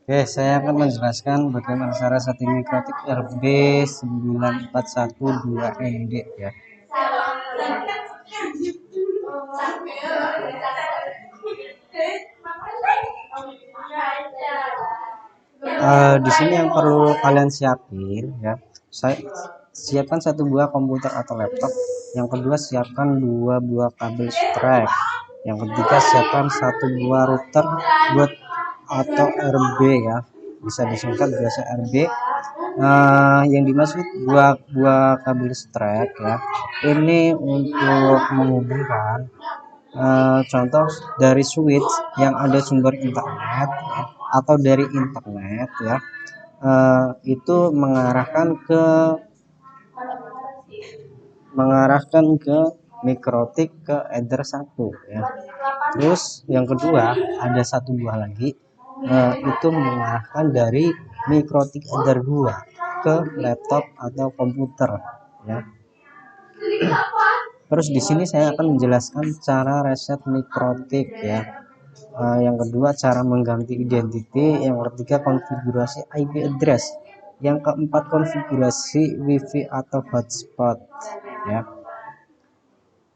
Oke, saya akan menjelaskan bagaimana cara setting mikrotik RB9412ND ya. Di sini yang perlu kalian siapin ya, saya siapkan satu buah komputer atau laptop. Yang kedua, siapkan dua buah kabel strap. Yang ketiga, siapkan satu buah router buat atau RB ya, bisa disingkat biasa RB. Yang dimaksud buah kabel strap ya, ini untuk menghubungkan contoh dari switch yang ada sumber internet ya, atau dari internet ya, itu mengarahkan ke mikrotik ke header 1 ya. Terus yang kedua, ada satu buah lagi, itu mengarahkan dari mikrotik header 2 ke laptop atau komputer ya. Terus di sini saya akan menjelaskan cara reset mikrotik ya. Yang kedua, cara mengganti identity. Yang ketiga, konfigurasi IP address. Yang keempat, konfigurasi WiFi atau hotspot ya.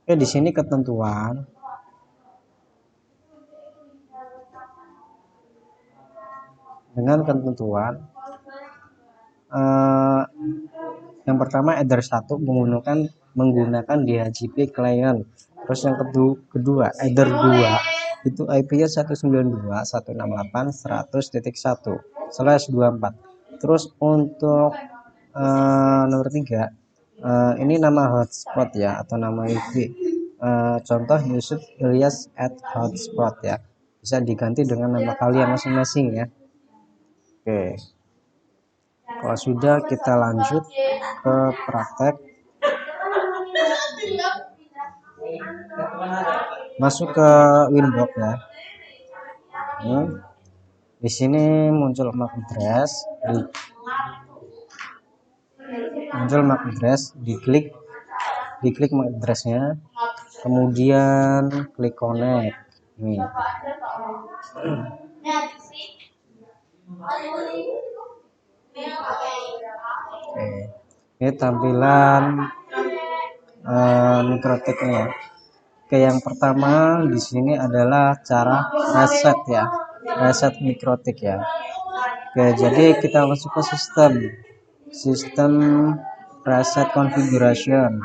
Oke, di sini ketentuan. Dengan ketentuan yang pertama, header 1 menggunakan DHCP client. Terus yang kedua, header 2 itu IP-nya 192.168.100.1/24. Terus untuk nomor 3, ini nama hotspot ya, atau nama WiFi. Contoh Yusuf Ilyas @hotspot ya, bisa diganti dengan nama kalian masing-masing ya. Oke, kalau sudah, kita lanjut ke praktek. Masuk ke Winbox ya. Di sini muncul MAC address, diklik MAC address-nya, kemudian klik connect. Nih. Ini tampilan mikrotiknya. Oke, yang pertama di sini adalah cara reset ya, reset mikrotik ya. Oke, jadi kita masuk ke sistem reset configuration.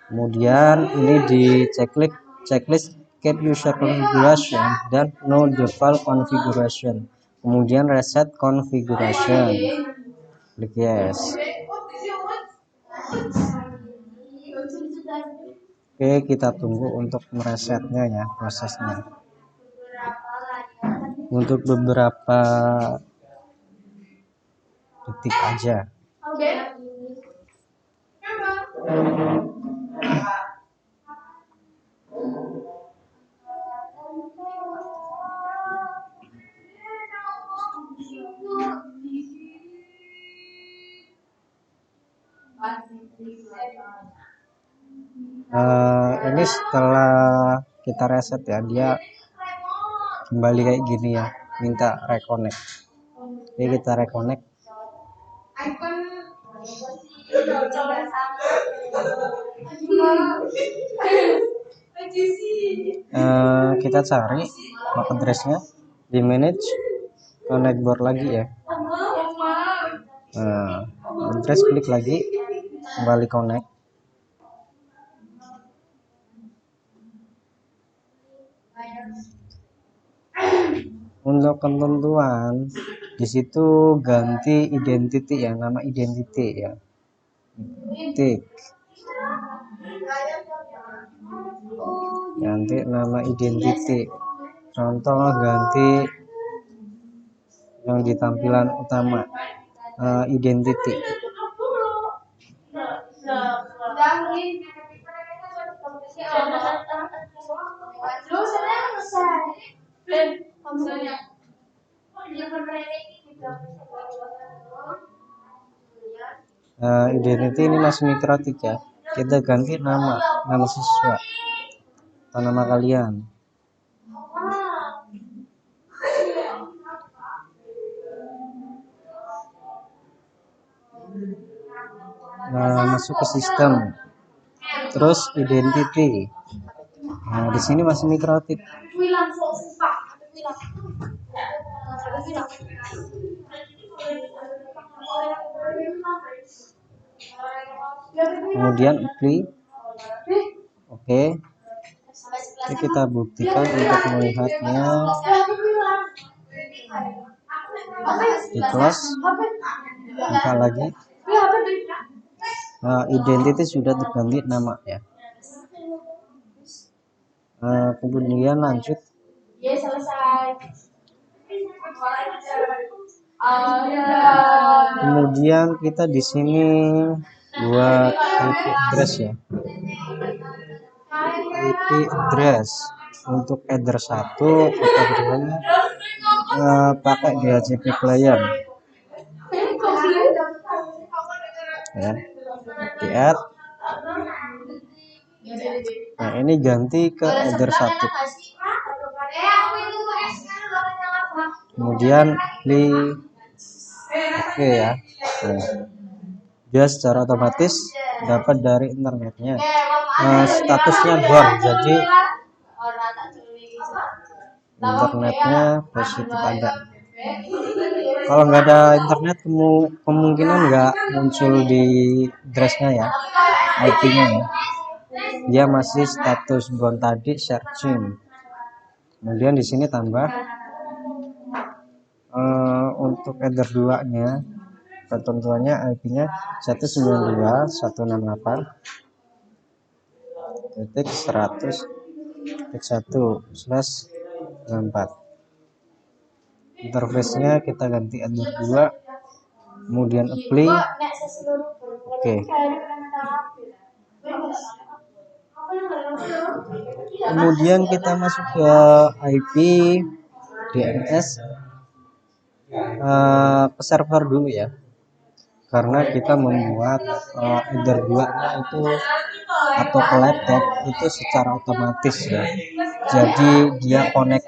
Kemudian ini di checklist keep user configuration dan no default configuration. Kemudian reset configuration. Klik yes. Oke, kita tunggu untuk meresetnya ya, prosesnya. Untuk beberapa detik aja. Ini setelah kita reset ya, dia kembali kayak gini ya, minta reconnect. Jadi kita reconnect. Kita cari MAC address-nya di manage, connect board lagi ya. Address, klik lagi, kembali connect. Untuk ketentuan di situ ganti identity ya, nama identity ya. Tik. Ganti nama identity. Contoh ganti yang di tampilan utama, identity. Identity ini masih mikrotik ya, kita ganti nama siswa atau nama kalian. masuk ke sistem, terus identity. Nah, di sini masih mikrotip. Kemudian apply. Oke. Oke, kita buktikan untuk melihatnya. Di close, buka lagi. Identity sudah terganti nama ya. Kemudian lanjut. Kemudian kita di sini buat IP address ya. IP address untuk header 1 kita berikan pakai DHCP client ya, di add. Nah, ini ganti ke header 1. Kemudian pilih oke ya. Nah, dia secara otomatis dapat dari internetnya. Statusnya gone, jadi internetnya positif ada. Kalau nggak ada internet, kemungkinan nggak muncul di addressnya ya, IP-nya ya. Dia masih status gone tadi, searching. Kemudian di sini tambah untuk header 2 nya ketentuannya IP-nya 192.168.100.1/4. Interface-nya kita ganti header 2, kemudian apply. Oke. Kemudian kita masuk ke IP DNS ke server dulu ya, karena kita membuat header 2 nya itu atau ke laptop itu secara otomatis ya, jadi dia connect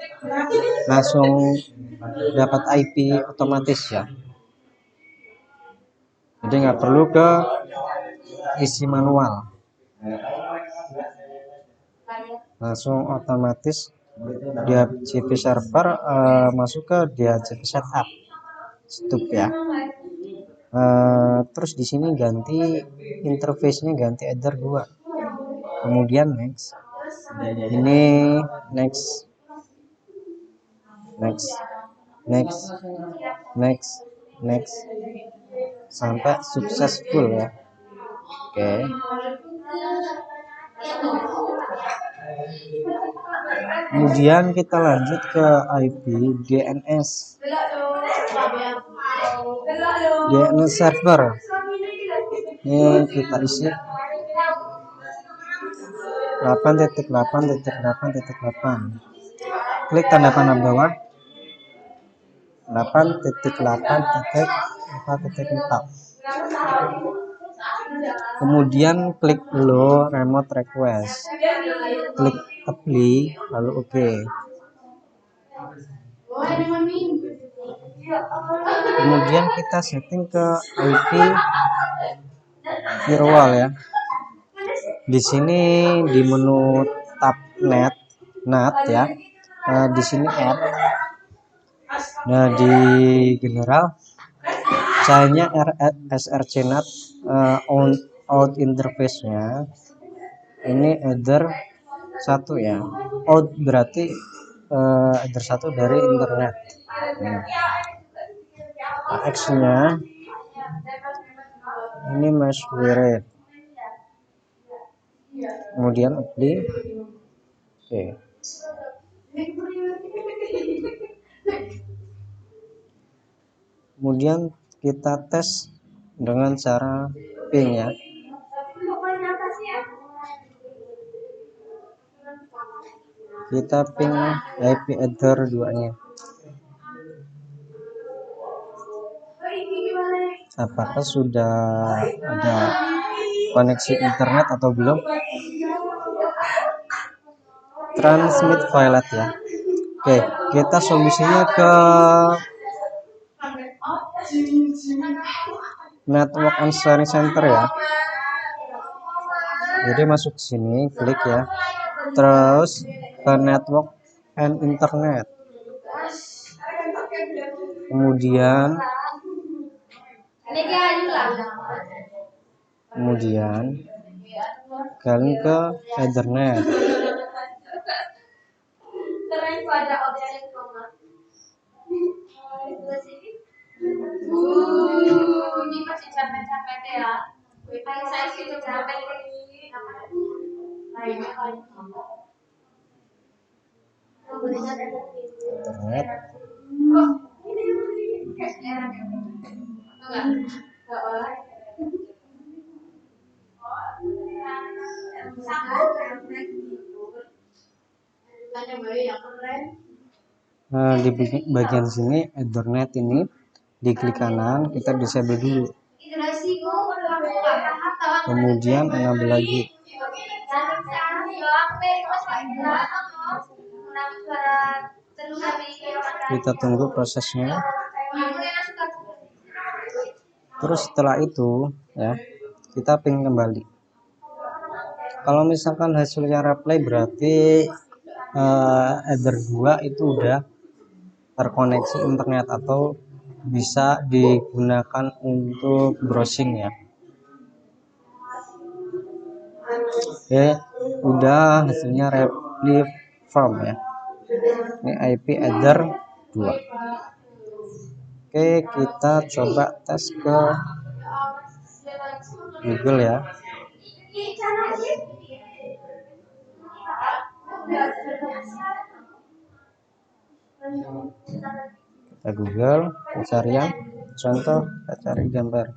langsung dapat IP otomatis ya, jadi nggak perlu ke isi manual, langsung otomatis DHCP server masuk ke DHCP setup stop ya. Terus di sini ganti interface-nya, ganti header 2, kemudian next. Ini next sampai successful ya. Oke. Kemudian kita lanjut ke IP DNS server. Ini kita isi 8.8.8.8. Klik tanda panah bawah 8.8.4.4. Kemudian klik Allow remote request, klik apply, lalu oke. Kemudian kita setting ke IP firewall ya. Di sini di menu tab NAT ya. Di sini add. Nah, di general caranya src NAT out interface-nya ini header 1 ya. Out berarti header 1 dari internet. X-nya ini mesh wired. Kemudian apply. Oke. Kemudian kita tes dengan cara ping ya. Kita ping IP header 2-nya. Apakah sudah ada koneksi internet atau belum? Transmit file ya. Oke, kita solusinya ke Network and Sharing Center ya. Jadi masuk sini, klik ya, terus ke Network and Internet, kemudian kalian ke Ethernet. Ethernet. Nah, di bagian sini Ethernet ini diklik kanan, kita disable dulu, kemudian enable lagi, kita tunggu prosesnya. Terus setelah itu ya, kita ping kembali. Kalau misalkan hasilnya reply berarti Ether 2 itu udah terkoneksi internet atau bisa digunakan untuk browsing ya. Oke, udah hasilnya reply from ya. Ini IP Ether 2. Oke, kita coba tes ke Google ya. Kita Google pencarian, contoh kita cari gambar.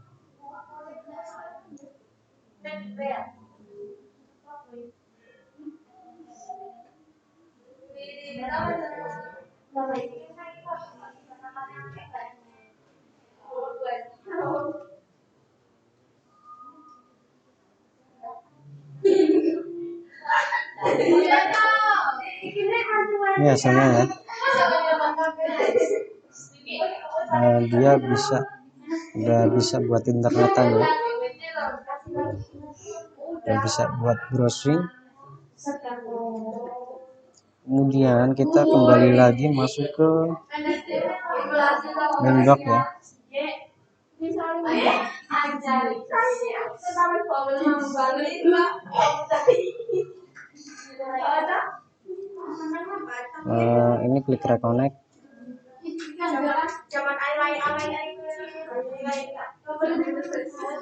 Ini hasilnya ya. Dia udah bisa buat internetan ya, udah bisa buat browsing. Kemudian kita kembali lagi masuk ke main dock ya. Ini klik reconnect.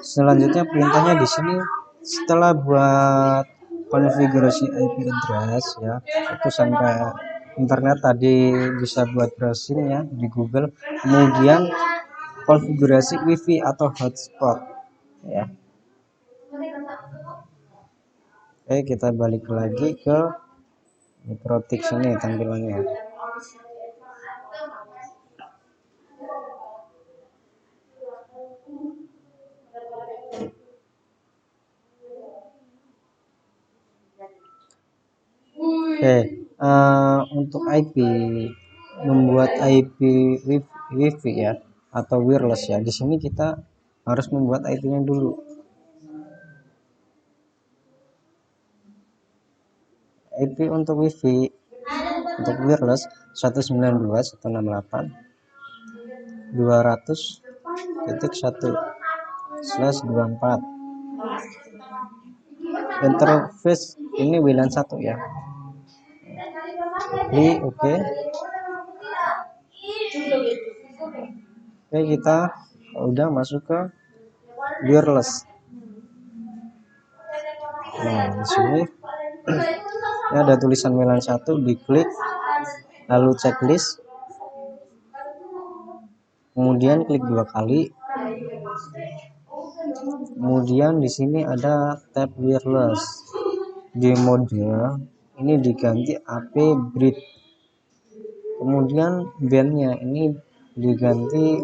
Selanjutnya perintahnya di sini, setelah buat konfigurasi IP address ya, itu sampai internet tadi bisa buat browsing ya di Google, kemudian konfigurasi WiFi atau hotspot ya. Oke, kita balik lagi ke Microtix ini tampilannya. Oke, untuk IP, membuat IP WiFi ya atau wireless ya. Di sini kita harus membuat IP-nya dulu. IP untuk WiFi untuk wireless 192.168.200.1/24. Interface ini WLAN 1 ya. Oke. Oke, kita udah masuk ke wireless. Nah, di sini ya ada tulisan WLAN 1, diklik, lalu checklist, kemudian klik 2 kali. Kemudian di sini ada tab wireless. Di mode ini diganti AP Bridge. Kemudian bandnya ini diganti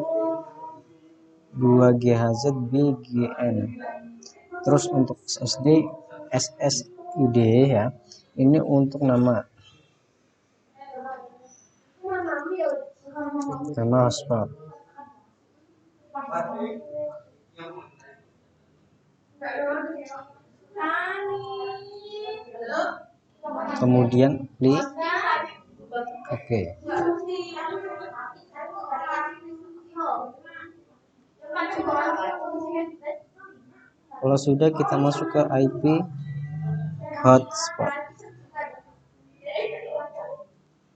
2 GHz BGN. Terus untuk SSID ya, ini untuk nama hotspot. kemudian klik oke. Kalau sudah, kita masuk ke IP hotspot.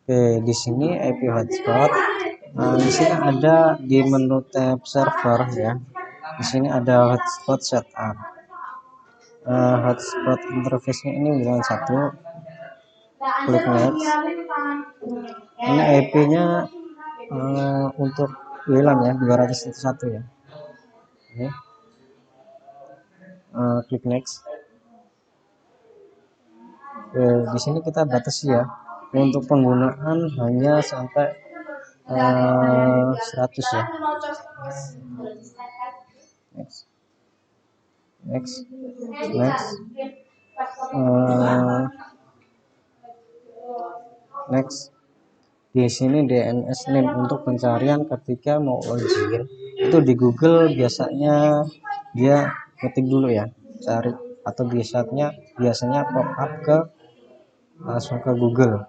Oke, di sini IP hotspot. Di sini ada di menu tab server ya. Di sini ada hotspot setup. Hotspot interface-nya ini bukan satu. Klik next. Ini IP-nya untuk WLAN ya, 201 ya. Oke. Klik next. Di sini kita batasi ya, untuk penggunaan hanya sampai 100 ya. Next. Next. Di sini DNS name untuk pencarian ketika mau login itu di Google, biasanya dia ketik dulu ya, cari, atau biasanya pop up ke langsung ke Google.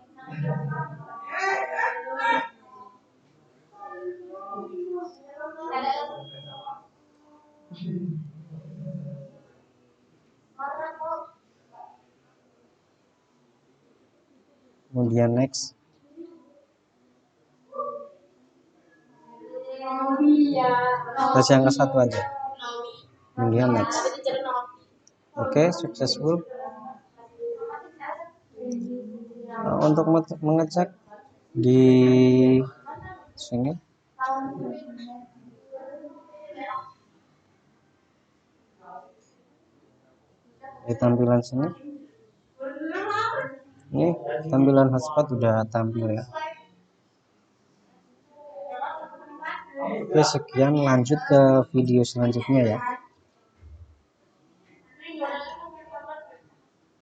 Kemudian next. Tes yang ke satu aja. Kemudian next. Oke, successful. Untuk mengecek di sini di tampilan sini, ini tampilan hotspot udah tampil ya. Oke, sekian, lanjut ke video selanjutnya ya.